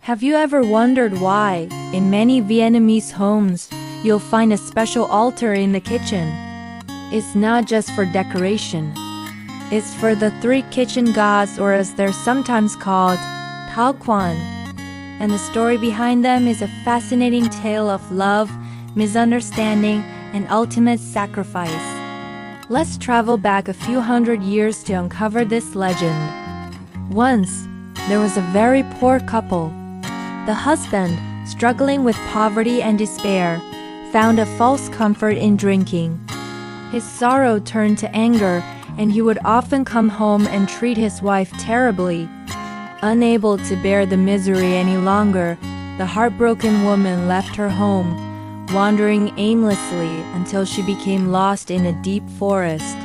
Have you ever wondered why, in many Vietnamese homes, you'll find a special altar in the kitchen? It's not just for decoration. It's for the three kitchen gods, or as they're sometimes called, Táo Quân. And the story behind them is a fascinating tale of love, misunderstanding, and ultimate sacrifice. Let's travel back a few hundred years to uncover this legend. Once, there was a very poor couple. The husband, struggling with poverty and despair, found a false comfort in drinking. His sorrow turned to anger, and he would often come home and treat his wife terribly. Unable to bear the misery any longer, the heartbroken woman left her home, wandering aimlessly until she became lost in a deep forest.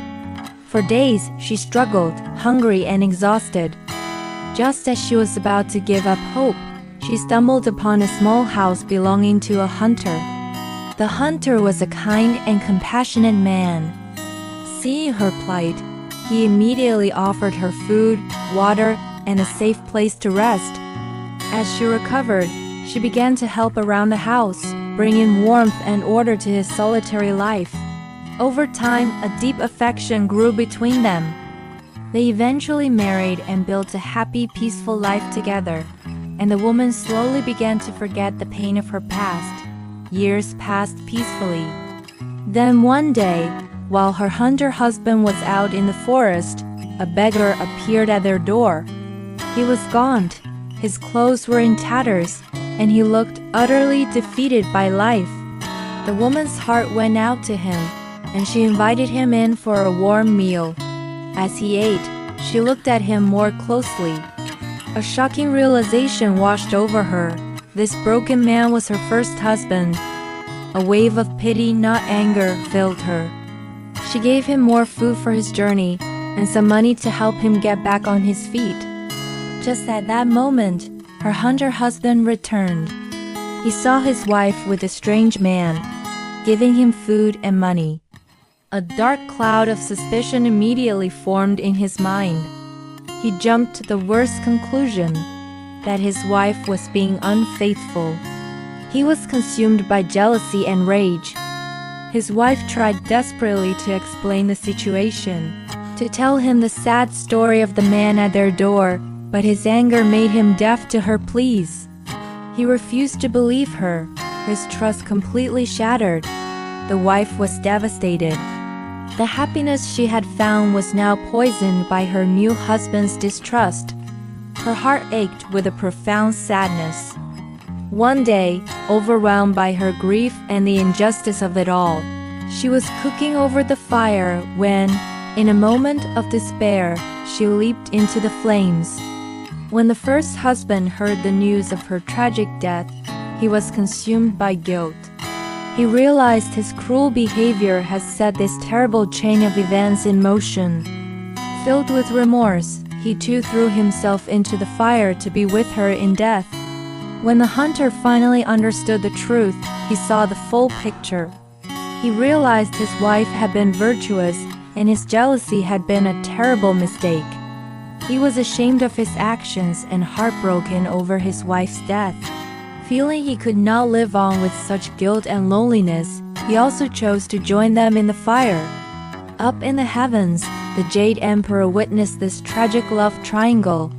For days, she struggled, hungry and exhausted. Just as she was about to give up hope, she stumbled upon a small house belonging to a hunter. The hunter was a kind and compassionate man. Seeing her plight, he immediately offered her food, water, and a safe place to rest. As she recovered, she began to help around the house, bringing warmth and order to his solitary life. Over time, a deep affection grew between them. They eventually married and built a happy, peaceful life together, and the woman slowly began to forget the pain of her past. Years passed peacefully. Then one day, while her hunter husband was out in the forest, a beggar appeared at their door. He was gaunt, his clothes were in tatters, and he looked utterly defeated by life. The woman's heart went out to him, and she invited him in for a warm meal. As he ate, she looked at him more closely. A shocking realization washed over her. This broken man was her first husband. A wave of pity, not anger, filled her. She gave him more food for his journey and some money to help him get back on his feet. Just at that moment, her hunter husband returned. He saw his wife with a strange man, giving him food and money. A dark cloud of suspicion immediately formed in his mind. He jumped to the worst conclusion, that his wife was being unfaithful. He was consumed by jealousy and rage. His wife tried desperately to explain the situation, to tell him the sad story of the man at their door, but his anger made him deaf to her pleas. He refused to believe her, his trust completely shattered. The wife was devastated. The happiness she had found was now poisoned by her new husband's distrust. Her heart ached with a profound sadness. One day, overwhelmed by her grief and the injustice of it all, she was cooking over the fire when, in a moment of despair, she leaped into the flames. When the first husband heard the news of her tragic death, he was consumed by guilt. He realized his cruel behavior had set this terrible chain of events in motion. Filled with remorse, he too threw himself into the fire to be with her in death. When the hunter finally understood the truth, he saw the full picture. He realized his wife had been virtuous, and his jealousy had been a terrible mistake. He was ashamed of his actions and heartbroken over his wife's death. Feeling he could not live on with such guilt and loneliness, he also chose to join them in the fire. Up in the heavens, the Jade Emperor witnessed this tragic love triangle.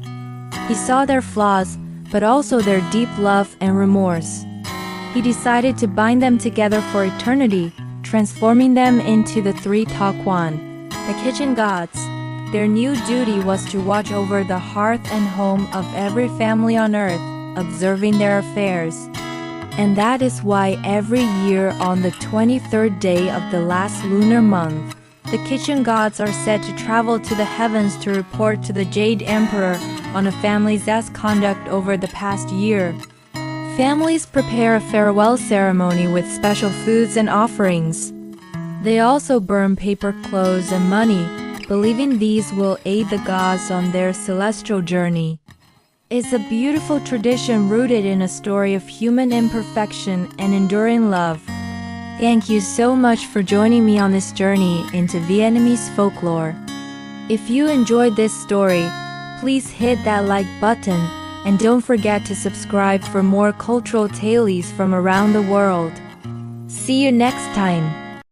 He saw their flaws, but also their deep love and remorse. He decided to bind them together for eternity, transforming them into the three Táo Quân, the kitchen gods. Their new duty was to watch over the hearth and home of every family on earth, observing their affairs. And that is why every year on the 23rd day of the last lunar month, the kitchen gods are said to travel to the heavens to report to the Jade Emperor on a family's conduct over the past year. Families prepare a farewell ceremony with special foods and offerings. They also burn paper clothes and money, believing these will aid the gods on their celestial journey. It's a beautiful tradition rooted in a story of human imperfection and enduring love. Thank you so much for joining me on this journey into Vietnamese folklore. If you enjoyed this story, please hit that like button, And don't forget to subscribe for more cultural tales from around the world. See you next time.